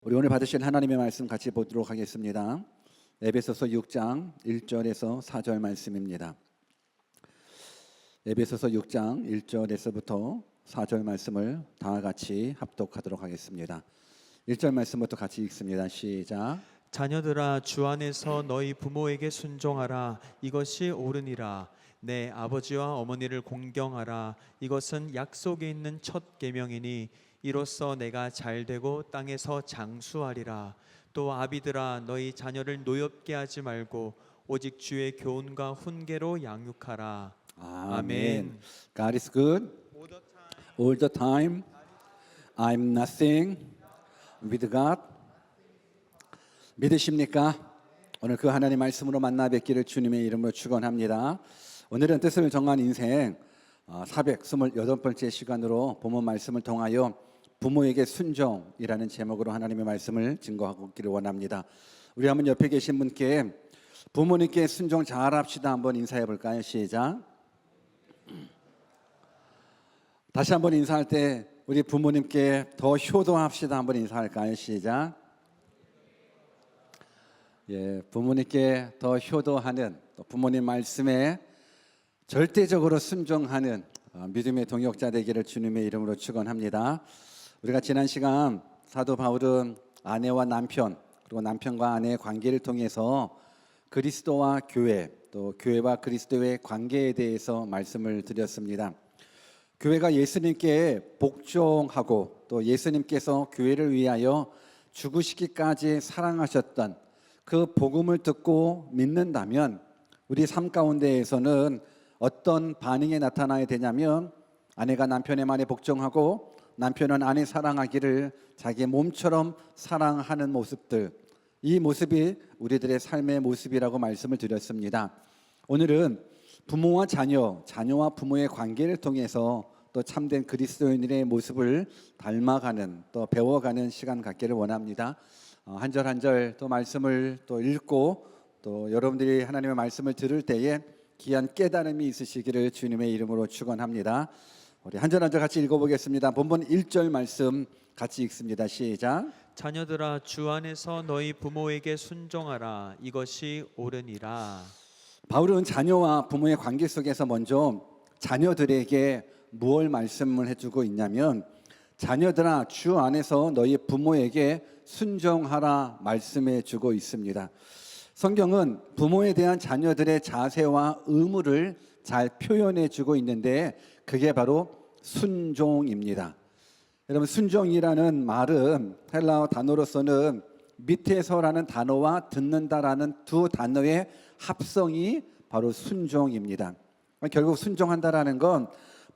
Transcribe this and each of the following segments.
우리 오늘 받으실 하나님의 말씀 같이 보도록 하겠습니다. 에베소서 6장 1절에서 4절 말씀입니다. 에베소서 6장 1절에서부터 4절 말씀을 다 같이 합독하도록 하겠습니다. 1절 말씀부터 같이 읽습니다. 시작. 자녀들아, 주 안에서 너희 부모에게 순종하라. 이것이 옳으니라. 내 아버지와 어머니를 공경하라. 이것은 약속이 있는 첫 계명이니 이로써 내가 잘되고 땅에서 장수하리라. 또 아비들아, 너희 자녀를 노엽게 하지 말고 오직 주의 교훈과 훈계로 양육하라. 아멘. God is good all the time. I'm nothing with God. 믿으십니까? 오늘 그 하나님 말씀으로 만나 뵙기를 주님의 이름으로 축원합니다. 오늘은 뜻을 정한 인생 428번째 시간으로 본문 말씀을 통하여 부모에게 순종이라는 제목으로 하나님의 말씀을 증거하고 있기를 원합니다. 우리 한번 옆에 계신 분께 부모님께 순종 잘합시다 한번 인사해 볼까요? 시작. 다시 한번 인사할 때 우리 부모님께 더 효도합시다 한번 인사할까요? 시작. 부모님께 더 효도하는, 또 부모님 말씀에 절대적으로 순종하는 믿음의 동역자 되기를 주님의 이름으로 축원합니다. 우리가 지난 시간 사도 바울은 아내와 남편, 그리고 남편과 아내의 관계를 통해서 그리스도와 교회, 또 교회와 그리스도의 관계에 대해서 말씀을 드렸습니다. 교회가 예수님께 복종하고 또 예수님께서 교회를 위하여 죽으시기까지 사랑하셨던 그 복음을 듣고 믿는다면 우리 삶 가운데에서는 어떤 반응이 나타나야 되냐면, 아내가 남편의 말에 복종하고 남편은 아내 사랑하기를 자기 몸처럼 사랑하는 모습들, 이 모습이 우리들의 삶의 모습이라고 말씀을 드렸습니다. 오늘은 부모와 자녀, 자녀와 부모의 관계를 통해서 또 참된 그리스도인의 모습을 닮아가는, 또 배워가는 시간 갖기를 원합니다. 한 절 한 절 또 말씀을 또 읽고 또 여러분들이 하나님의 말씀을 들을 때에 귀한 깨달음이 있으시기를 주님의 이름으로 축원합니다. 우리 한 절 한 절 같이 읽어보겠습니다. 본문 1절 말씀 같이 읽습니다. 시작. 자녀들아, 주 안에서 너희 부모에게 순종하라. 이것이 옳으니라. 바울은 자녀와 부모의 관계 속에서 먼저 자녀들에게 무엇을 말씀을 해주고 있냐면, 자녀들아, 주 안에서 너희 부모에게 순종하라 말씀해 주고 있습니다. 성경은 부모에 대한 자녀들의 자세와 의무를 잘 표현해 주고 있는데, 그게 바로 순종입니다. 여러분, 순종이라는 말은 헬라어 단어로서는 밑에서라는 단어와 듣는다라는 두 단어의 합성이 바로 순종입니다. 결국 순종한다라는 건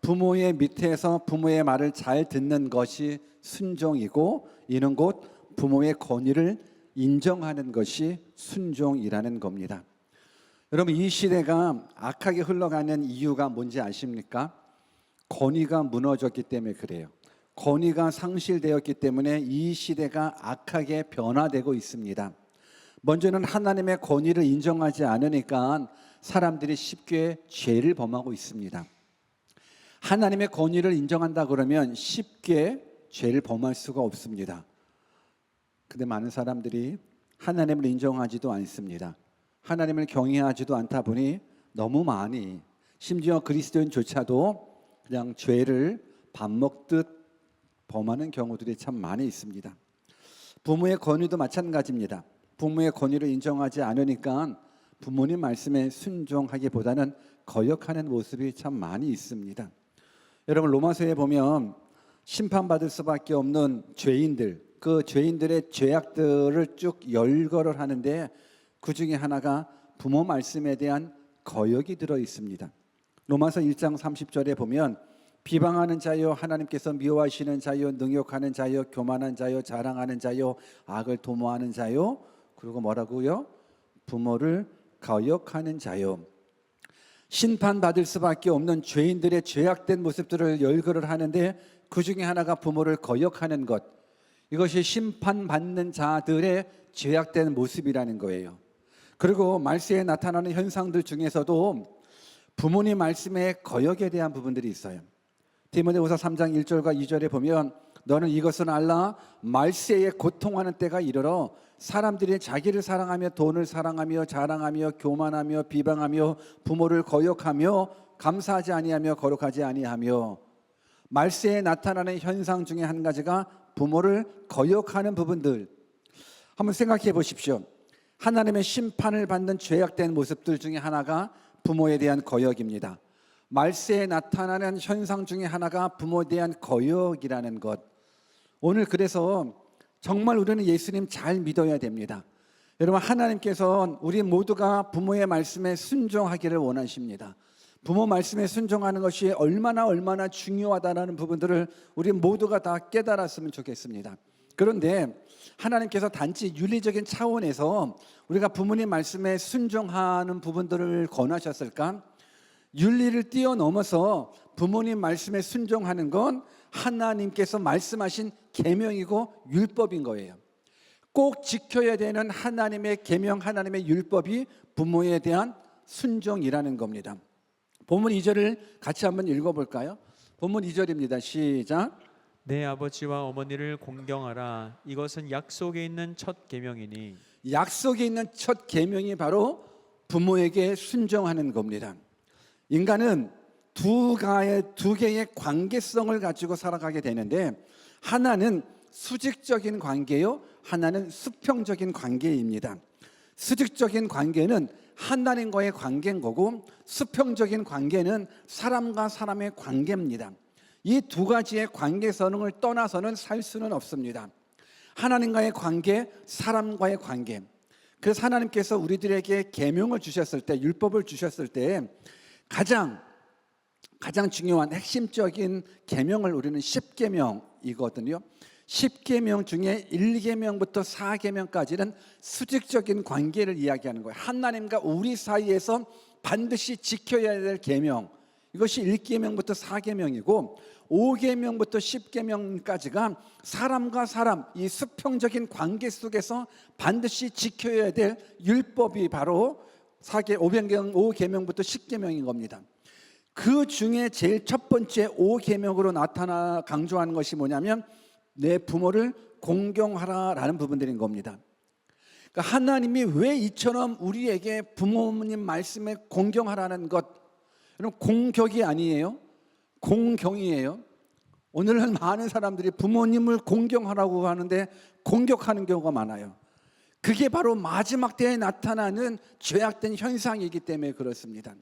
부모의 밑에서 부모의 말을 잘 듣는 것이 순종이고, 이는 곧 부모의 권위를 인정하는 것이 순종이라는 겁니다. 여러분, 이 시대가 악하게 흘러가는 이유가 뭔지 아십니까? 권위가 무너졌기 때문에 그래요. 권위가 상실되었기 때문에 이 시대가 악하게 변화되고 있습니다. 먼저는 하나님의 권위를 인정하지 않으니까 사람들이 쉽게 죄를 범하고 있습니다. 하나님의 권위를 인정한다 그러면 쉽게 죄를 범할 수가 없습니다. 근데 많은 사람들이 하나님을 인정하지도 않습니다. 하나님을 경외하지도 않다 보니 너무 많이, 심지어 그리스도인조차도 그냥 죄를 밥 먹듯 범하는 경우들이 참 많이 있습니다. 부모의 권위도 마찬가지입니다. 부모의 권위를 인정하지 않으니까 부모님 말씀에 순종하기보다는 거역하는 모습이 참 많이 있습니다. 여러분, 로마서에 보면 심판받을 수밖에 없는 죄인들, 그 죄인들의 죄악들을 쭉 열거를 하는데 그 중에 하나가 부모 말씀에 대한 거역이 들어 있습니다. 로마서 1장 30절에 보면 비방하는 자요, 하나님께서 미워하시는 자요, 능욕하는 자요, 교만한 자요, 자랑하는 자요, 악을 도모하는 자요, 그리고 뭐라고요? 부모를 거역하는 자요. 심판받을 수밖에 없는 죄인들의 죄악된 모습들을 열거를 하는데 그 중에 하나가 부모를 거역하는 것, 이것이 심판받는 자들의 죄악된 모습이라는 거예요. 그리고 말세에 나타나는 현상들 중에서도 부모님 말씀의 거역에 대한 부분들이 있어요. 디모데후서 3장 1절과 2절에 보면 너는 이것을 알라. 말세에 고통하는 때가 이르러 사람들이 자기를 사랑하며 돈을 사랑하며 자랑하며 교만하며 비방하며 부모를 거역하며 감사하지 아니하며 거룩하지 아니하며. 말세에 나타나는 현상 중에 한 가지가 부모를 거역하는 부분들. 한번 생각해 보십시오. 하나님의 심판을 받는 죄악된 모습들 중에 하나가 부모에 대한 거역입니다. 말세에 나타나는 현상 중에 하나가 부모에 대한 거역이라는 것. 오늘 그래서 정말 우리는 예수님 잘 믿어야 됩니다. 여러분, 하나님께서 우리 모두가 부모의 말씀에 순종하기를 원하십니다. 부모 말씀에 순종하는 것이 얼마나 중요하다는 부분들을 우리 모두가 다 깨달았으면 좋겠습니다. 그런데 하나님께서 단지 윤리적인 차원에서 우리가 부모님 말씀에 순종하는 부분들을 권하셨을까? 윤리를 뛰어넘어서 부모님 말씀에 순종하는 건 하나님께서 말씀하신 계명이고 율법인 거예요. 꼭 지켜야 되는 하나님의 계명, 하나님의 율법이 부모에 대한 순종이라는 겁니다. 본문 2절을 같이 한번 읽어볼까요? 본문 2절입니다. 시작. 내 아버지와 어머니를 공경하라. 이것은 약속에 있는 첫 계명이니. 약속에 있는 첫 계명이 바로 부모에게 순종하는 겁니다. 인간은 두 개의 관계성을 가지고 살아가게 되는데, 하나는 수직적인 관계요, 하나는 수평적인 관계입니다. 수직적인 관계는 하나님과의 관계인 거고, 수평적인 관계는 사람과 사람의 관계입니다. 이 두 가지의 관계성을 떠나서는 살 수는 없습니다. 하나님과의 관계, 사람과의 관계. 그래서 하나님께서 우리들에게 계명을 주셨을 때, 율법을 주셨을 때 가장 중요한 핵심적인 계명을 우리는 10계명이거든요. 10계명 중에 1계명부터 4계명까지는 수직적인 관계를 이야기하는 거예요. 하나님과 우리 사이에서 반드시 지켜야 될 계명, 이것이 1계명부터 4계명이고 5계명부터 10계명까지가 사람과 사람, 이 수평적인 관계 속에서 반드시 지켜야 될 율법이 바로 5계명부터 10계명인 겁니다. 그 중에 제일 첫 번째 5계명으로 강조하는 것이 뭐냐면 내 부모를 공경하라라는 부분들인 겁니다. 그러니까 하나님이 왜 이처럼 우리에게 부모님 말씀에 공경하라는 것, 여러분, 공격이 아니에요. 공경이에요. 오늘은 많은 사람들이 부모님을 공경하라고 하는데 공격하는 경우가 많아요. 그게 바로 마지막 때에 나타나는 죄악된 현상이기 때문에 그렇습니다.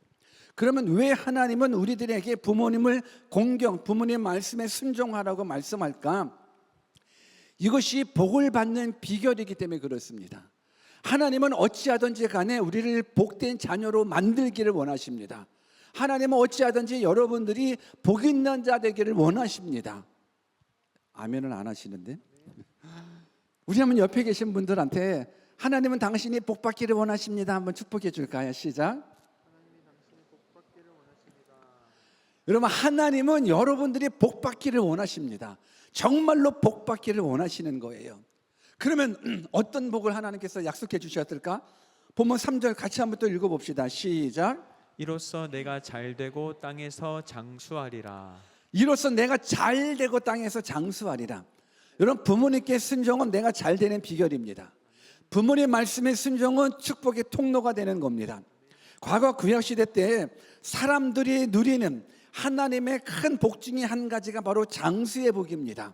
그러면 왜 하나님은 우리들에게 부모님을 부모님 말씀에 순종하라고 말씀할까? 이것이 복을 받는 비결이기 때문에 그렇습니다. 하나님은 어찌하든지 간에 우리를 복된 자녀로 만들기를 원하십니다. 하나님은 어찌하든지 여러분들이 복 있는 자 되기를 원하십니다. 아멘을 안 하시는데? 우리 한번 옆에 계신 분들한테 하나님은 당신이 복 받기를 원하십니다. 한번 축복해 줄까요? 시작. 여러분, 하나님은 여러분들이 복 받기를 원하십니다. 정말로 복 받기를 원하시는 거예요. 그러면 어떤 복을 하나님께서 약속해 주셨을까? 본문 3절 같이 한번 또 읽어봅시다. 시작. 이로써 내가 잘되고 땅에서 장수하리라. 이로써 내가 잘되고 땅에서 장수하리라. 여러분, 부모님께 순종은 내가 잘되는 비결입니다. 부모님 말씀의 순종은 축복의 통로가 되는 겁니다. 과거 구약시대 때 사람들이 누리는 하나님의 큰 복 중에 한 가지가 바로 장수의 복입니다.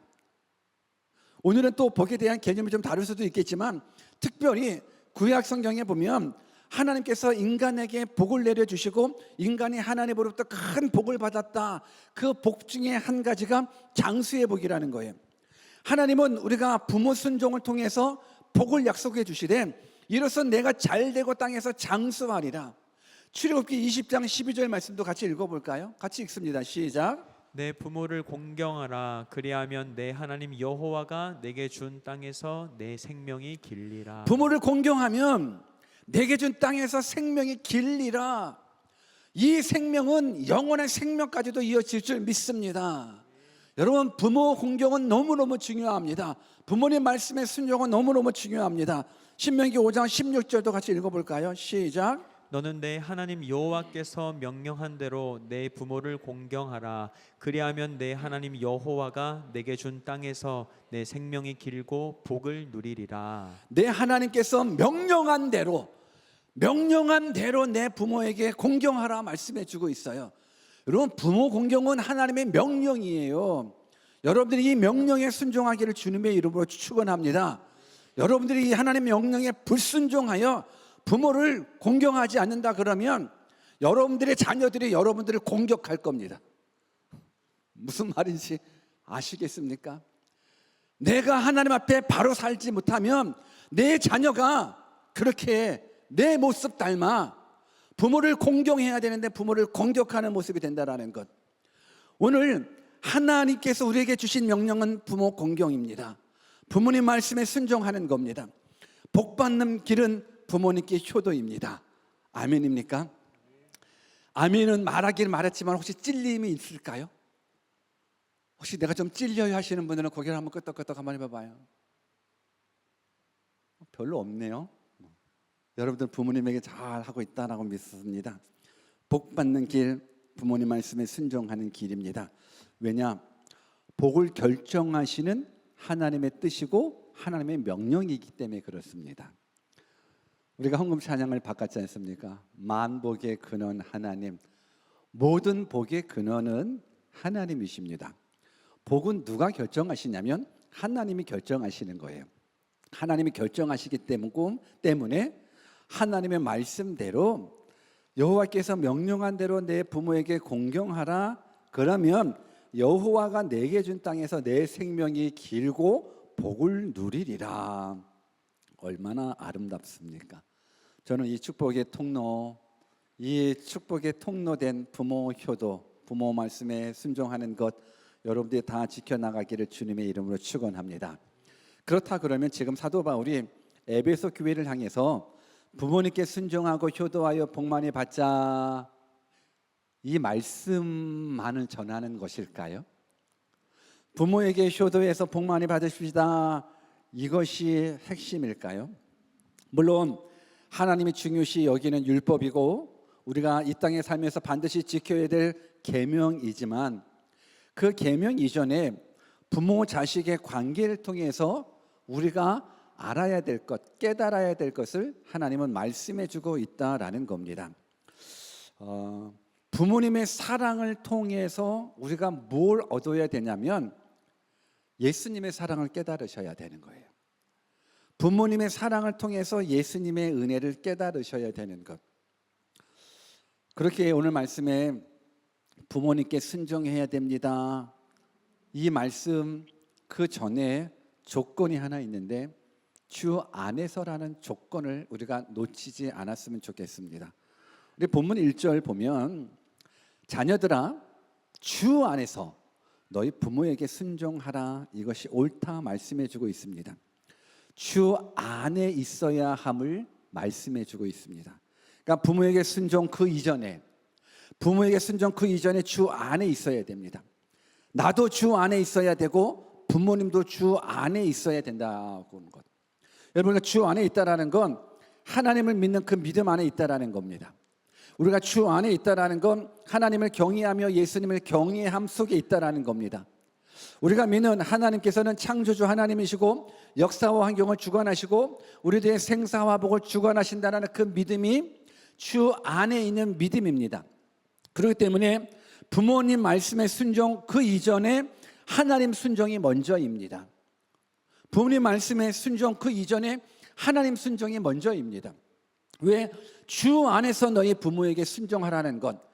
오늘은 또 복에 대한 개념이 좀 다를 수도 있겠지만, 특별히 구약 성경에 보면 하나님께서 인간에게 복을 내려주시고 인간이 하나님으로부터 큰 복을 받았다. 그 복 중에 한 가지가 장수의 복이라는 거예요. 하나님은 우리가 부모 순종을 통해서 복을 약속해 주시되 이로써 내가 잘되고 땅에서 장수하리라. 출애굽기 20장 12절 말씀도 같이 읽어볼까요? 같이 읽습니다. 시작. 내 부모를 공경하라. 그리하면 내 하나님 여호와가 내게 준 땅에서 내 생명이 길리라. 부모를 공경하면 내게 준 땅에서 생명이 길리라. 이 생명은 영원한 생명까지도 이어질 줄 믿습니다. 여러분, 부모 공경은 너무너무 중요합니다. 부모님 말씀의 순종은 너무너무 중요합니다. 신명기 5장 16절도 같이 읽어볼까요? 시작. 너는 내 하나님 여호와께서 명령한 대로 내 부모를 공경하라. 그리하면 내 하나님 여호와가 내게 준 땅에서 내 생명이 길고 복을 누리리라. 내 하나님께서 명령한 대로 내 부모에게 공경하라 말씀해 주고 있어요. 여러분, 부모 공경은 하나님의 명령이에요. 여러분들이 이 명령에 순종하기를 주님의 이름으로 축원합니다. 여러분들이 이 하나님의 명령에 불순종하여 부모를 공경하지 않는다 그러면 여러분들의 자녀들이 여러분들을 공격할 겁니다. 무슨 말인지 아시겠습니까? 내가 하나님 앞에 바로 살지 못하면 내 자녀가 그렇게 내 모습 닮아 부모를 공경해야 되는데 부모를 공격하는 모습이 된다는 것. 오늘 하나님께서 우리에게 주신 명령은 부모 공경입니다. 부모님 말씀에 순종하는 겁니다. 복받는 길은 부모님께 효도입니다. 아멘입니까? 아멘은 말하기는 말했지만 혹시 찔림이 있을까요? 혹시 내가 좀 찔려요 하시는 분들은 고개를 한번 끄덕끄덕 한번 해봐봐요. 별로 없네요. 여러분들 부모님에게 잘 하고 있다라고 믿습니다. 복받는 길, 부모님 말씀에 순종하는 길입니다. 왜냐? 복을 결정하시는 하나님의 뜻이고 하나님의 명령이기 때문에 그렇습니다. 우리가 헌금 찬양을 바꿨지 않습니까? 만복의 근원 하나님, 모든 복의 근원은 하나님이십니다. 복은 누가 결정하시냐면 하나님이 결정하시는 거예요. 하나님이 결정하시기 때문에 하나님의 말씀대로 여호와께서 명령한 대로 내 부모에게 공경하라. 그러면 여호와가 내게 준 땅에서 내 생명이 길고 복을 누리리라. 얼마나 아름답습니까? 저는 이 축복의 통로된 부모 효도, 부모 말씀에 순종하는 것 여러분들이 다 지켜나가기를 주님의 이름으로 축원합니다. 그렇다 그러면 지금 사도 바울이 에베소 교회를 향해서 부모님께 순종하고 효도하여 복 많이 받자, 이 말씀만을 전하는 것일까요? 부모에게 효도해서 복 많이 받으십시다, 이것이 핵심일까요? 물론 하나님이 중요시 여기는 율법이고 우리가 이 땅에 살면서 반드시 지켜야 될 계명이지만 그 계명 이전에 부모 자식의 관계를 통해서 우리가 알아야 될 것, 깨달아야 될 것을 하나님은 말씀해 주고 있다라는 겁니다. 부모님의 사랑을 통해서 우리가 뭘 얻어야 되냐면 예수님의 사랑을 깨달으셔야 되는 거예요. 부모님의 사랑을 통해서 예수님의 은혜를 깨달으셔야 되는 것. 그렇게 오늘 말씀에 부모님께 순종해야 됩니다. 이 말씀 그 전에 조건이 하나 있는데 주 안에서라는 조건을 우리가 놓치지 않았으면 좋겠습니다. 우리 본문 1절 보면 자녀들아 주 안에서 너희 부모에게 순종하라, 이것이 옳다 말씀해 주고 있습니다. 주 안에 있어야 함을 말씀해 주고 있습니다. 그러니까 부모에게 순종 그 이전에 주 안에 있어야 됩니다. 나도 주 안에 있어야 되고 부모님도 주 안에 있어야 된다고 하는 것. 여러분, 주 안에 있다라는 건 하나님을 믿는 그 믿음 안에 있다라는 겁니다. 우리가 주 안에 있다라는 건 하나님을 경외하며 예수님을 경외함 속에 있다라는 겁니다. 우리가 믿는 하나님께서는 창조주 하나님이시고 역사와 환경을 주관하시고 우리들의 생사화복을 주관하신다는 그 믿음이 주 안에 있는 믿음입니다. 그렇기 때문에 부모님 말씀의 순종 그 이전에 하나님 순종이 먼저입니다. 부모님 말씀의 순종 그 이전에 하나님 순종이 먼저입니다. 왜? 주 안에서 너희 부모에게 순종하라는 것.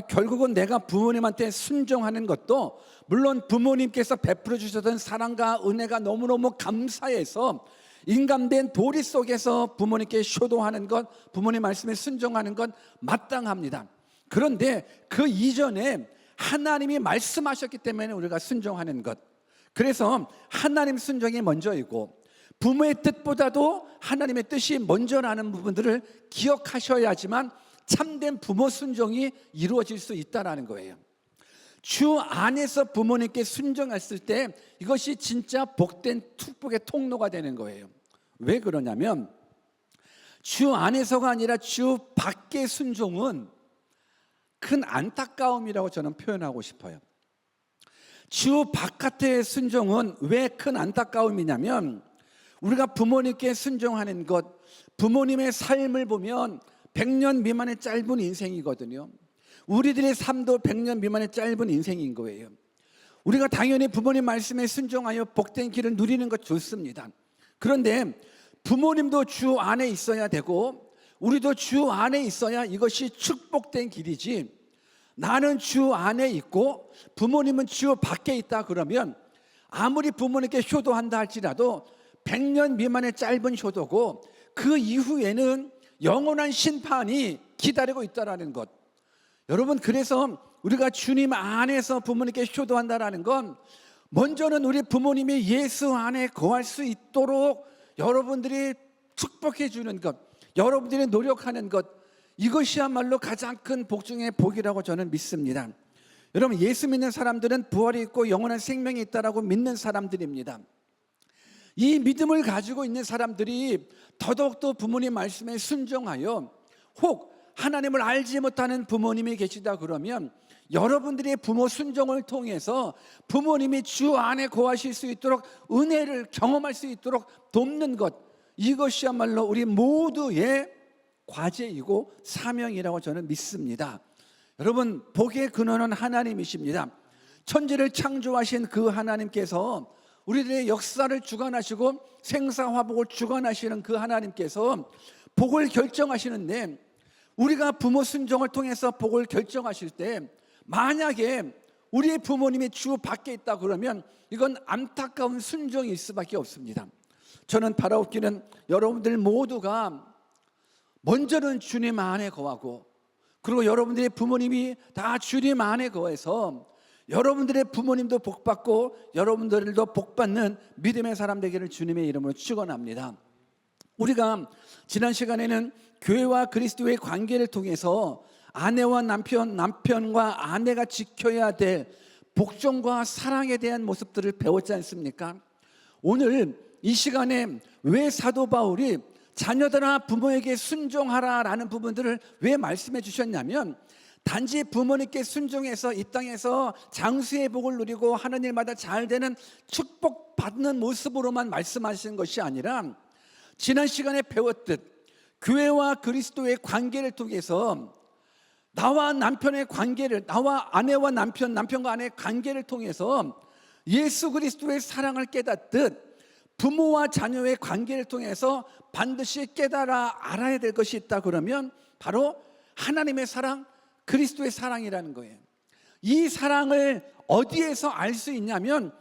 결국은 내가 부모님한테 순종하는 것도 물론 부모님께서 베풀어 주셨던 사랑과 은혜가 너무너무 감사해서 인간된 도리 속에서 부모님께 효도하는 것, 부모님 말씀에 순종하는 것 마땅합니다. 그런데 그 이전에 하나님이 말씀하셨기 때문에 우리가 순종하는 것, 그래서 하나님 순종이 먼저이고 부모의 뜻보다도 하나님의 뜻이 먼저라는 부분들을 기억하셔야지만 참된 부모 순종이 이루어질 수 있다는 거예요. 주 안에서 부모님께 순종했을 때 이것이 진짜 복된 축복의 통로가 되는 거예요. 왜 그러냐면 주 안에서가 아니라 주 밖의 순종은 큰 안타까움이라고 저는 표현하고 싶어요. 주 바깥의 순종은 왜 큰 안타까움이냐면, 우리가 부모님께 순종하는 것, 부모님의 삶을 보면 100년 미만의 짧은 인생이거든요. 우리들의 삶도 100년 미만의 짧은 인생인 거예요. 우리가 당연히 부모님 말씀에 순종하여 복된 길을 누리는 것 좋습니다. 그런데 부모님도 주 안에 있어야 되고 우리도 주 안에 있어야 이것이 축복된 길이지, 나는 주 안에 있고 부모님은 주 밖에 있다 그러면 아무리 부모님께 효도한다 할지라도 100년 미만의 짧은 효도고 그 이후에는 영원한 심판이 기다리고 있다는 것. 여러분, 그래서 우리가 주님 안에서 부모님께 효도한다는 건 먼저는 우리 부모님이 예수 안에 거할 수 있도록 여러분들이 축복해 주는 것, 여러분들이 노력하는 것, 이것이야말로 가장 큰 복 중의 복이라고 저는 믿습니다. 여러분, 예수 믿는 사람들은 부활이 있고 영원한 생명이 있다라고 믿는 사람들입니다. 이 믿음을 가지고 있는 사람들이 더더욱더 부모님 말씀에 순종하여, 혹 하나님을 알지 못하는 부모님이 계시다 그러면 여러분들의 부모 순종을 통해서 부모님이 주 안에 거하실 수 있도록 은혜를 경험할 수 있도록 돕는 것, 이것이야말로 우리 모두의 과제이고 사명이라고 저는 믿습니다. 여러분, 복의 근원은 하나님이십니다. 천지를 창조하신 그 하나님께서, 우리들의 역사를 주관하시고 생사화복을 주관하시는 그 하나님께서 복을 결정하시는데, 우리가 부모 순종을 통해서 복을 결정하실 때 만약에 우리의 부모님이 주 밖에 있다 그러면 이건 안타까운 순종일 수밖에 없습니다. 저는 바라옵기는 여러분들 모두가 먼저는 주님 안에 거하고, 그리고 여러분들의 부모님이 다 주님 안에 거해서 여러분들의 부모님도 복받고 여러분들도 복받는 믿음의 사람 되기를 주님의 이름으로 축원합니다. 우리가 지난 시간에는 교회와 그리스도의 관계를 통해서 아내와 남편, 남편과 아내가 지켜야 될 복종과 사랑에 대한 모습들을 배웠지 않습니까? 오늘 이 시간에 왜 사도 바울이 자녀들아 부모에게 순종하라라는 부분들을 왜 말씀해 주셨냐면, 단지 부모님께 순종해서 이 땅에서 장수의 복을 누리고 하는 일마다 잘 되는 축복받는 모습으로만 말씀하시는 것이 아니라, 지난 시간에 배웠듯 교회와 그리스도의 관계를 통해서 나와 남편의 관계를, 나와 아내와 남편, 남편과 아내의 관계를 통해서 예수 그리스도의 사랑을 깨닫듯 부모와 자녀의 관계를 통해서 반드시 깨달아 알아야 될 것이 있다 그러면 바로 하나님의 사랑, 그리스도의 사랑이라는 거예요. 이 사랑을 어디에서 알 수 있냐면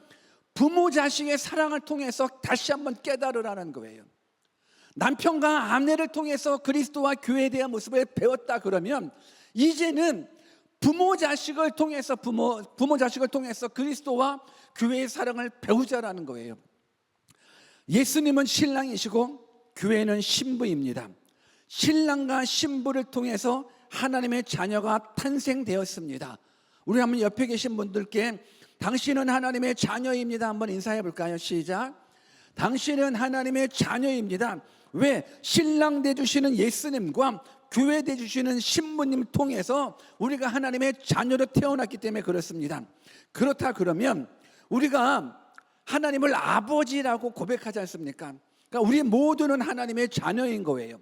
부모 자식의 사랑을 통해서 다시 한번 깨달으라는 거예요. 남편과 아내를 통해서 그리스도와 교회에 대한 모습을 배웠다 그러면 이제는 부모 자식을 통해서 그리스도와 교회의 사랑을 배우자라는 거예요. 예수님은 신랑이시고 교회는 신부입니다. 신랑과 신부를 통해서 하나님의 자녀가 탄생되었습니다. 우리 한번 옆에 계신 분들께 당신은 하나님의 자녀입니다 한번 인사해 볼까요? 시작. 당신은 하나님의 자녀입니다. 왜? 신랑 되주시는 예수님과 교회 되주시는 신부님 통해서 우리가 하나님의 자녀로 태어났기 때문에 그렇습니다. 그렇다 그러면 우리가 하나님을 아버지라고 고백하지 않습니까? 그러니까 우리 모두는 하나님의 자녀인 거예요.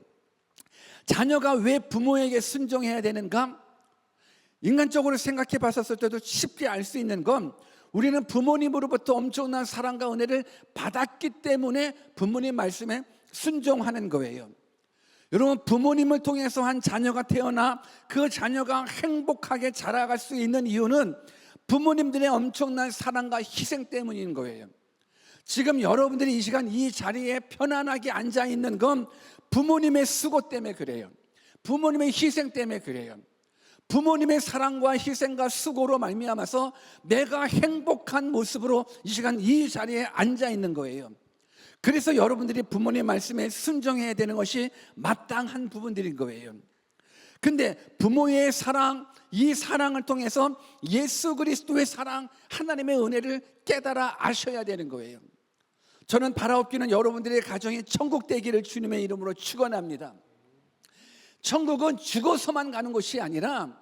자녀가 왜 부모에게 순종해야 되는가? 인간적으로 생각해 봤었을 때도 쉽게 알 수 있는 건 우리는 부모님으로부터 엄청난 사랑과 은혜를 받았기 때문에 부모님 말씀에 순종하는 거예요. 여러분, 부모님을 통해서 한 자녀가 태어나 그 자녀가 행복하게 자라갈 수 있는 이유는 부모님들의 엄청난 사랑과 희생 때문인 거예요. 지금 여러분들이 이 시간 이 자리에 편안하게 앉아 있는 건 부모님의 수고 때문에 그래요. 부모님의 희생 때문에 그래요. 부모님의 사랑과 희생과 수고로 말미암아서 내가 행복한 모습으로 이 시간 이 자리에 앉아 있는 거예요. 그래서 여러분들이 부모님 말씀에 순종해야 되는 것이 마땅한 부분들인 거예요. 근데 부모의 사랑, 이 사랑을 통해서 예수 그리스도의 사랑, 하나님의 은혜를 깨달아 아셔야 되는 거예요. 저는 바라옵기는 여러분들의 가정이 천국 되기를 주님의 이름으로 축원합니다. 천국은 죽어서만 가는 곳이 아니라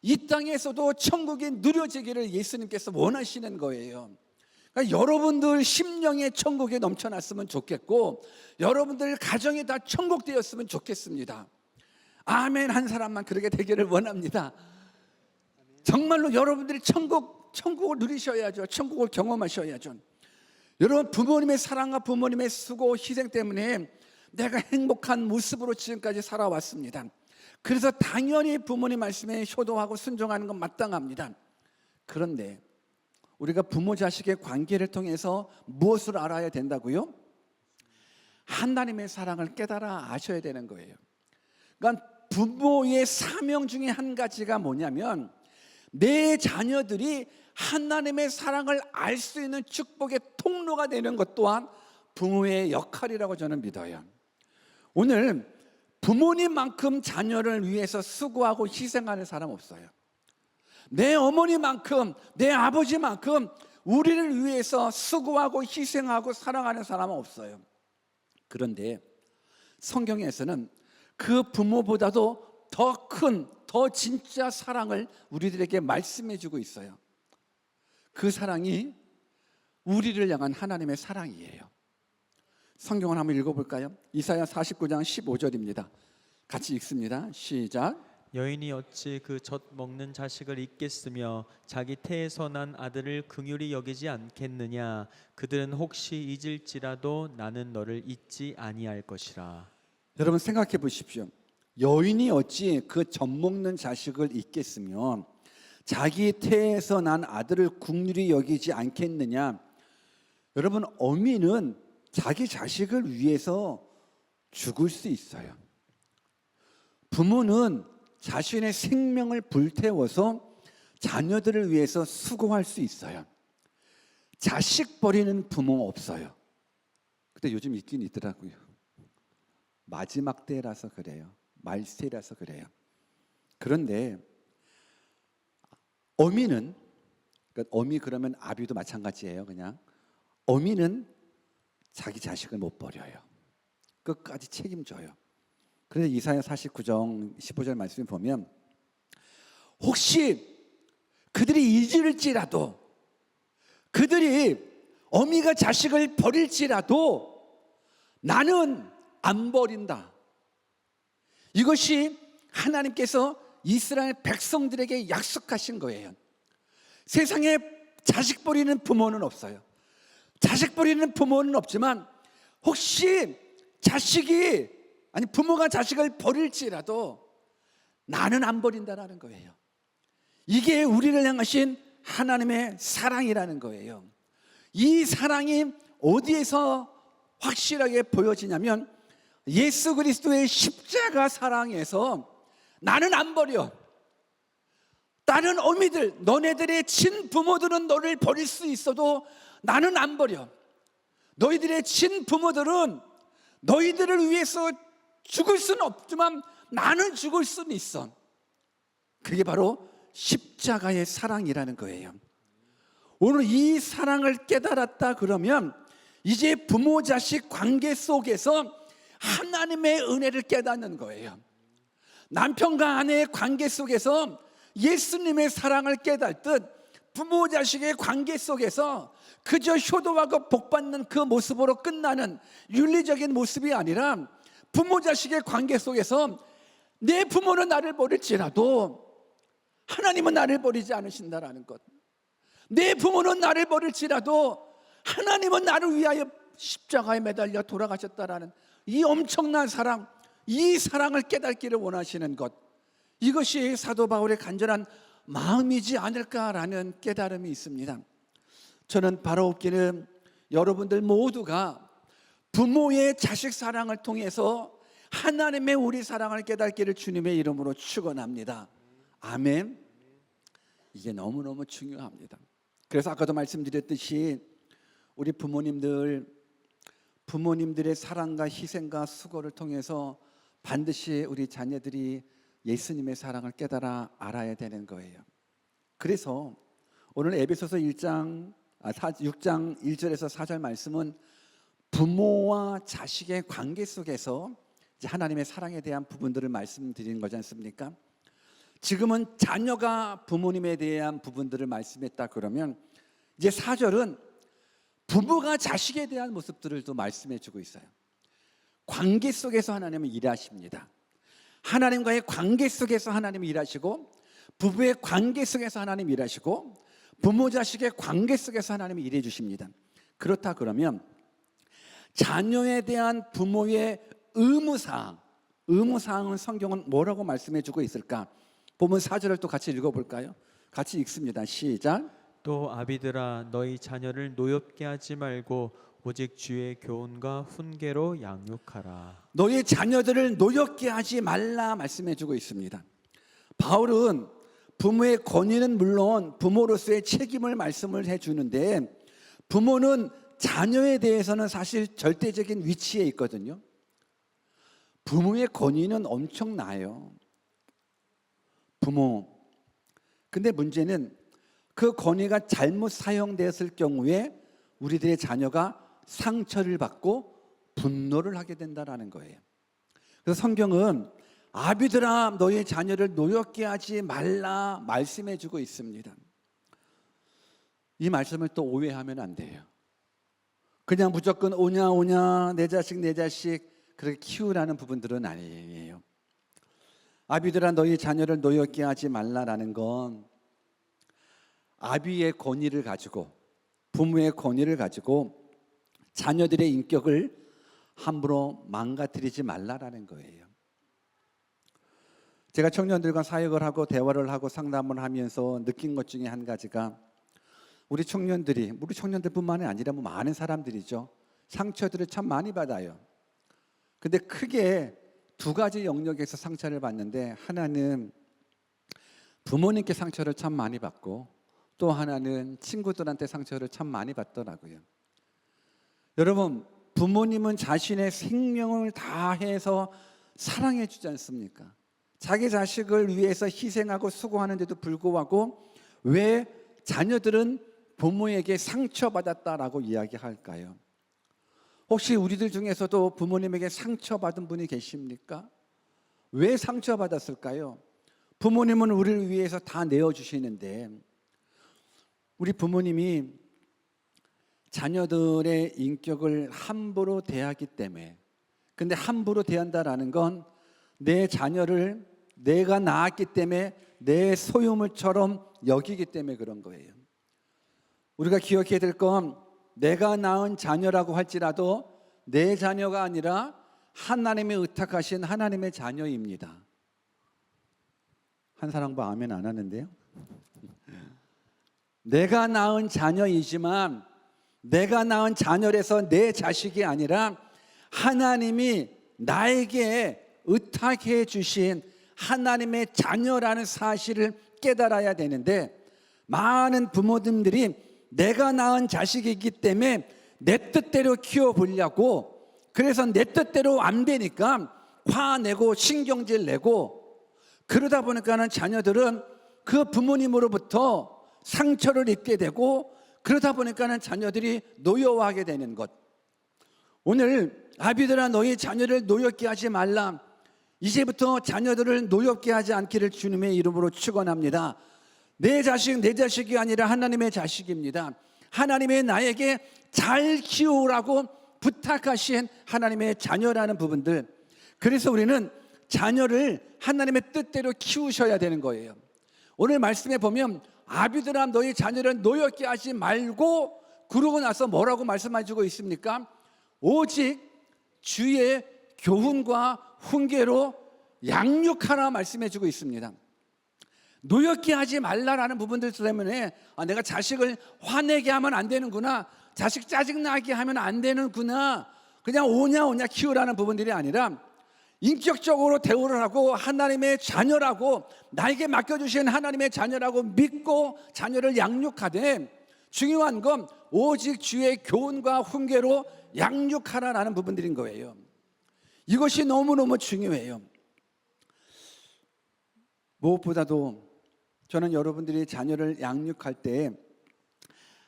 이 땅에서도 천국이 누려지기를 예수님께서 원하시는 거예요. 그러니까 여러분들 심령의 천국에 넘쳐났으면 좋겠고 여러분들 가정이 다 천국 되었으면 좋겠습니다. 아멘 한 사람만 그렇게 되기를 원합니다. 정말로 여러분들이 천국을 누리셔야죠. 천국을 경험하셔야죠. 여러분 부모님의 사랑과 부모님의 수고 희생 때문에 내가 행복한 모습으로 지금까지 살아왔습니다. 그래서 당연히 부모님 말씀에 효도하고 순종하는 건 마땅합니다. 그런데 우리가 부모 자식의 관계를 통해서 무엇을 알아야 된다고요? 하나님의 사랑을 깨달아 아셔야 되는 거예요. 그러니까 부모의 사명 중에 한 가지가 뭐냐면 내 자녀들이 하나님의 사랑을 알 수 있는 축복의 통로가 되는 것 또한 부모의 역할이라고 저는 믿어요. 오늘 부모님만큼 자녀를 위해서 수고하고 희생하는 사람 없어요. 내 어머니만큼 내 아버지만큼 우리를 위해서 수고하고 희생하고 사랑하는 사람은 없어요. 그런데 성경에서는 그 부모보다도 더 큰, 더 진짜 사랑을 우리들에게 말씀해 주고 있어요. 그 사랑이 우리를 향한 하나님의 사랑이에요. 성경을 한번 읽어볼까요? 이사야 49장 15절입니다. 같이 읽습니다. 시작. 여인이 어찌 그 젖 먹는 자식을 잊겠으며 자기 태에서 난 아들을 긍휼히 여기지 않겠느냐. 그들은 혹시 잊을지라도 나는 너를 잊지 아니할 것이라. 여러분 생각해 보십시오. 여인이 어찌 그 젖 먹는 자식을 잊겠으며 자기 태에서 난 아들을 긍휼히 여기지 않겠느냐. 여러분 어미는 자기 자식을 위해서 죽을 수 있어요. 부모는 자신의 생명을 불태워서 자녀들을 위해서 수고할 수 있어요. 자식 버리는 부모 없어요. 근데 요즘 있긴 있더라고요. 마지막 때라서 그래요. 말세라서 그래요. 그런데 어미는, 그러니까 어미 그러면 아비도 마찬가지예요. 그냥 어미는 자기 자식을 못 버려요. 끝까지 책임져요. 그래서 이사야 49장 15절 말씀을 보면 혹시 그들이 잊을지라도, 그들이 어미가 자식을 버릴지라도 나는 안 버린다. 이것이 하나님께서 이스라엘 백성들에게 약속하신 거예요. 세상에 자식 버리는 부모는 없어요. 자식 버리는 부모는 없지만 혹시 부모가 자식을 버릴지라도 나는 안 버린다라는 거예요. 이게 우리를 향하신 하나님의 사랑이라는 거예요. 이 사랑이 어디에서 확실하게 보여지냐면 예수 그리스도의 십자가 사랑에서 나는 안 버려. 다른 어미들, 너네들의 친부모들은 너를 버릴 수 있어도 나는 안 버려. 너희들의 친부모들은 너희들을 위해서 죽을 수는 없지만 나는 죽을 수는 있어. 그게 바로 십자가의 사랑이라는 거예요. 오늘 이 사랑을 깨달았다 그러면 이제 부모 자식 관계 속에서 하나님의 은혜를 깨닫는 거예요. 남편과 아내의 관계 속에서 예수님의 사랑을 깨닫듯 부모 자식의 관계 속에서 그저 효도하고 복받는 그 모습으로 끝나는 윤리적인 모습이 아니라 부모 자식의 관계 속에서 내 부모는 나를 버릴지라도 하나님은 나를 버리지 않으신다라는 것. 내 부모는 나를 버릴지라도 하나님은 나를 위하여 십자가에 매달려 돌아가셨다라는 이 엄청난 사랑, 이 사랑을 깨닫기를 원하시는 것, 이것이 사도 바울의 간절한 마음이지 않을까라는 깨달음이 있습니다. 저는 바라옵기는 여러분들 모두가 부모의 자식 사랑을 통해서 하나님의 우리 사랑을 깨닫기를 주님의 이름으로 축원합니다. 아멘. 이게 너무너무 중요합니다. 그래서 아까도 말씀드렸듯이 우리 부모님들의 사랑과 희생과 수고를 통해서 반드시 우리 자녀들이 예수님의 사랑을 깨달아 알아야 되는 거예요. 그래서 오늘 에베소서 6장 1절에서 4절 말씀은 부모와 자식의 관계 속에서 이제 하나님의 사랑에 대한 부분들을 말씀드리는 거지 않습니까? 지금은 자녀가 부모님에 대한 부분들을 말씀했다 그러면 이제 4절은 부모가 자식에 대한 모습들을 또 말씀해 주고 있어요. 관계 속에서 하나님은 일하십니다. 하나님과의 관계 속에서 하나님이 일하시고, 부부의 관계 속에서 하나님이 일하시고, 부모 자식의 관계 속에서 하나님이 일해 주십니다. 그렇다 그러면 자녀에 대한 부모의 의무사항은 성경은 뭐라고 말씀해 주고 있을까? 보면 4절을 또 같이 읽어볼까요? 같이 읽습니다. 시작. 또 아비들아 너희 자녀를 노엽게 하지 말고 오직 주의 교훈과 훈계로 양육하라. 너희 자녀들을 노엽게 하지 말라 말씀해 주고 있습니다. 바울은 부모의 권위는 물론 부모로서의 책임을 말씀을 해 주는데, 부모는 자녀에 대해서는 사실 절대적인 위치에 있거든요. 부모의 권위는 엄청나요. 부모. 근데 문제는 그 권위가 잘못 사용되었을 경우에 우리들의 자녀가 상처를 받고 분노를 하게 된다는 거예요. 그래서 성경은 아비들아 너희 자녀를 노엽게 하지 말라 말씀해 주고 있습니다. 이 말씀을 또 오해하면 안 돼요. 그냥 무조건 오냐 내 자식 그렇게 키우라는 부분들은 아니에요. 아비들아 너희 자녀를 노엽게 하지 말라라는 건 아비의 권위를 가지고, 부모의 권위를 가지고 자녀들의 인격을 함부로 망가뜨리지 말라라는 거예요. 제가 청년들과 사역을 하고 대화를 하고 상담을 하면서 느낀 것 중에 한 가지가, 우리 청년들뿐만이 아니라 많은 사람들이죠. 상처들을 참 많이 받아요. 근데 크게 두 가지 영역에서 상처를 받는데, 하나는 부모님께 상처를 참 많이 받고, 또 하나는 친구들한테 상처를 참 많이 받더라고요. 여러분, 부모님은 자신의 생명을 다해서 사랑해 주지 않습니까? 자기 자식을 위해서 희생하고 수고하는데도 불구하고 왜 자녀들은 부모에게 상처받았다라고 이야기할까요? 혹시 우리들 중에서도 부모님에게 상처받은 분이 계십니까? 왜 상처받았을까요? 부모님은 우리를 위해서 다 내어주시는데, 우리 부모님이 자녀들의 인격을 함부로 대하기 때문에, 근데 함부로 대한다라는 건 내 자녀를 내가 낳았기 때문에 내 소유물처럼 여기기 때문에 그런 거예요. 우리가 기억해야 될 건, 내가 낳은 자녀라고 할지라도 내 자녀가 아니라 하나님의 의탁하신 하나님의 자녀입니다. 한 사람도 아멘 안 하는데요. 내가 낳은 자녀이지만 내가 낳은 자녀라서 내 자식이 아니라 하나님이 나에게 의탁해 주신 하나님의 자녀라는 사실을 깨달아야 되는데, 많은 부모님들이 내가 낳은 자식이기 때문에 내 뜻대로 키워보려고, 그래서 내 뜻대로 안 되니까 화내고 신경질 내고, 그러다 보니까는 자녀들은 그 부모님으로부터 상처를 입게 되고, 그러다 보니까는 자녀들이 노여워하게 되는 것. 오늘 아비들아 너희 자녀를 노엽게 하지 말라, 이제부터 자녀들을 노엽게 하지 않기를 주님의 이름으로 축원합니다. 내 자식이 아니라 하나님의 자식입니다. 하나님의 나에게 잘 키우라고 부탁하신 하나님의 자녀라는 부분들, 그래서 우리는 자녀를 하나님의 뜻대로 키우셔야 되는 거예요. 오늘 말씀에 보면 아비들아 너희 자녀를 노엽게 하지 말고, 그러고 나서 뭐라고 말씀해주고 있습니까? 오직 주의 교훈과 훈계로 양육하라 말씀해주고 있습니다. 노엽게 하지 말라라는 부분들 때문에 내가 자식을 화내게 하면 안 되는구나, 자식 짜증나게 하면 안 되는구나, 그냥 오냐 키우라는 부분들이 아니라 인격적으로 대우를 하고 하나님의 자녀라고, 나에게 맡겨주신 하나님의 자녀라고 믿고 자녀를 양육하되, 중요한 건 오직 주의 교훈과 훈계로 양육하라라는 부분들인 거예요. 이것이 너무너무 중요해요. 무엇보다도 저는 여러분들이 자녀를 양육할 때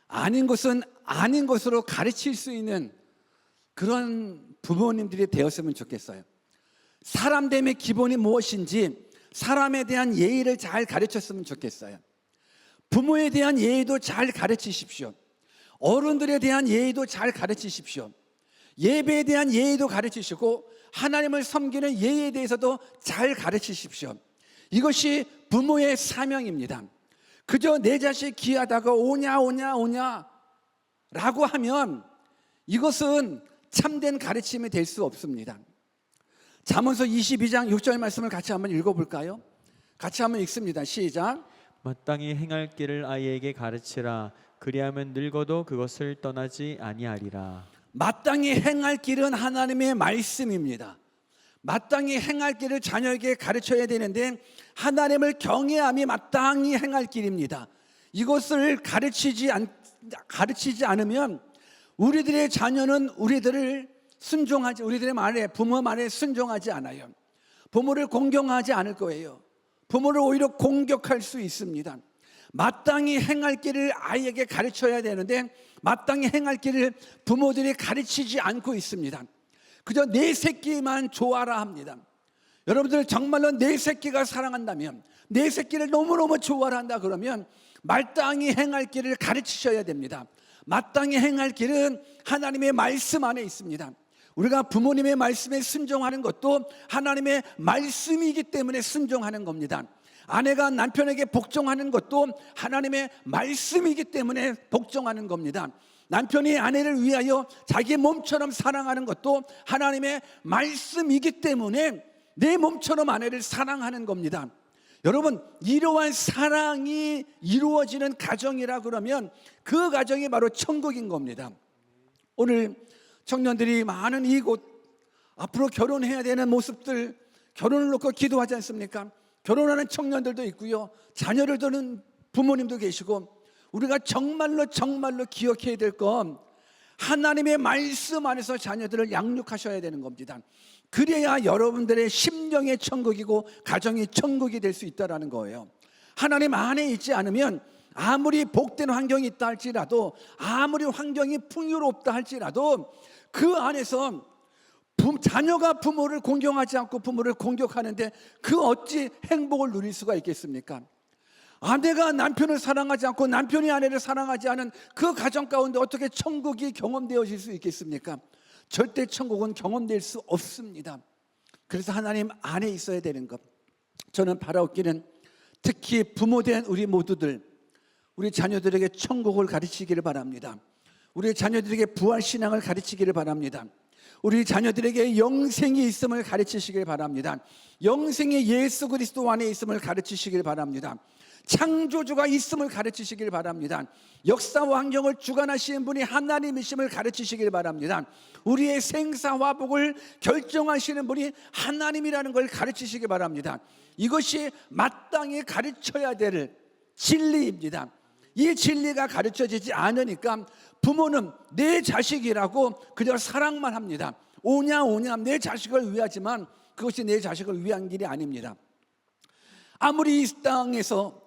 아닌 것은 아닌 것으로 가르칠 수 있는 그런 부모님들이 되었으면 좋겠어요. 사람됨의 기본이 무엇인지 사람에 대한 예의를 잘 가르쳤으면 좋겠어요. 부모에 대한 예의도 잘 가르치십시오. 어른들에 대한 예의도 잘 가르치십시오. 예배에 대한 예의도 가르치시고 하나님을 섬기는 예의에 대해서도 잘 가르치십시오. 이것이 부모의 사명입니다. 그저 내 자식 귀하다고 오냐 라고 하면 이것은 참된 가르침이 될 수 없습니다. 잠언서 22장 6절 말씀을 같이 한번 읽어볼까요? 같이 한번 읽습니다. 시작. 마땅히 행할 길을 아이에게 가르치라. 그리하면 늙어도 그것을 떠나지 아니하리라. 마땅히 행할 길은 하나님의 말씀입니다. 마땅히 행할 길을 자녀에게 가르쳐야 되는데 하나님을 경외함이 마땅히 행할 길입니다. 이것을 가르치지 않으면 우리들의 자녀는 우리들의 말에, 부모 말에 순종하지 않아요. 부모를 공경하지 않을 거예요. 부모를 오히려 공격할 수 있습니다. 마땅히 행할 길을 아이에게 가르쳐야 되는데 마땅히 행할 길을 부모들이 가르치지 않고 있습니다. 그저 내 새끼만 좋아라 합니다. 여러분들 정말로 내 새끼가 사랑한다면, 내 새끼를 너무너무 좋아라 한다 그러면 마땅히 행할 길을 가르치셔야 됩니다. 마땅히 행할 길은 하나님의 말씀 안에 있습니다. 우리가 부모님의 말씀에 순종하는 것도 하나님의 말씀이기 때문에 순종하는 겁니다. 아내가 남편에게 복종하는 것도 하나님의 말씀이기 때문에 복종하는 겁니다. 남편이 아내를 위하여 자기 몸처럼 사랑하는 것도 하나님의 말씀이기 때문에 내 몸처럼 아내를 사랑하는 겁니다. 여러분, 이러한 사랑이 이루어지는 가정이라 그러면 그 가정이 바로 천국인 겁니다. 오늘 청년들이 많은 이곳 앞으로 결혼해야 되는 모습들, 결혼을 놓고 기도하지 않습니까? 결혼하는 청년들도 있고요, 자녀를 두는 부모님도 계시고, 우리가 정말로 기억해야 될 건 하나님의 말씀 안에서 자녀들을 양육하셔야 되는 겁니다. 그래야 여러분들의 심령의 천국이고 가정이 천국이 될 수 있다는 거예요. 하나님 안에 있지 않으면 아무리 복된 환경이 있다 할지라도, 아무리 환경이 풍요롭다 할지라도 그 안에서 자녀가 부모를 공경하지 않고 부모를 공격하는데 그 어찌 행복을 누릴 수가 있겠습니까? 아내가 남편을 사랑하지 않고 남편이 아내를 사랑하지 않은 그 가정 가운데 어떻게 천국이 경험되어질 수 있겠습니까? 절대 천국은 경험될 수 없습니다. 그래서 하나님 안에 있어야 되는 것, 저는 바라옵기는 특히 부모된 우리 모두들, 우리 자녀들에게 천국을 가르치기를 바랍니다. 우리 자녀들에게 부활신앙을 가르치기를 바랍니다. 우리 자녀들에게 영생이 있음을 가르치시길 바랍니다. 영생이 예수 그리스도 안에 있음을 가르치시길 바랍니다. 창조주가 있음을 가르치시길 바랍니다. 역사와 환경을 주관하시는 분이 하나님이심을 가르치시길 바랍니다. 우리의 생사화복을 결정하시는 분이 하나님이라는 걸 가르치시길 바랍니다. 이것이 마땅히 가르쳐야 될 진리입니다. 이 진리가 가르쳐지지 않으니까 부모는 내 자식이라고 그저 사랑만 합니다. 오냐 내 자식을 위하지만 그것이 내 자식을 위한 길이 아닙니다. 아무리 이 땅에서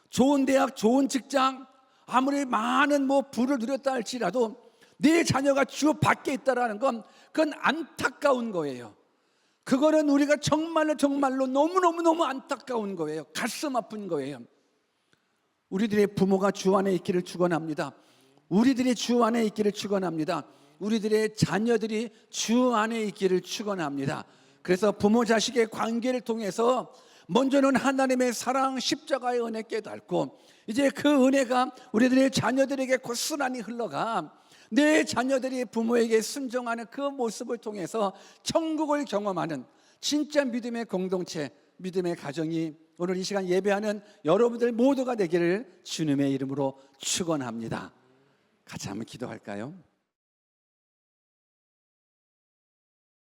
좋은 대학, 좋은 직장, 아무리 많은 부를 누렸다 할지라도 내 자녀가 주 밖에 있다라는 건 그건 안타까운 거예요. 그거는 우리가 정말로 너무 안타까운 거예요. 가슴 아픈 거예요. 우리들의 부모가 주 안에 있기를 축원합니다. 우리들이 주 안에 있기를 축원합니다. 우리들의 자녀들이 주 안에 있기를 축원합니다. 그래서 부모 자식의 관계를 통해서 먼저는 하나님의 사랑, 십자가의 은혜 깨닫고 이제 그 은혜가 우리들의 자녀들에게 고스란히 흘러가 내 자녀들이 부모에게 순종하는 그 모습을 통해서 천국을 경험하는 진짜 믿음의 공동체, 믿음의 가정이 오늘 이 시간 예배하는 여러분들 모두가 되기를 주님의 이름으로 축원합니다. 같이 한번 기도할까요?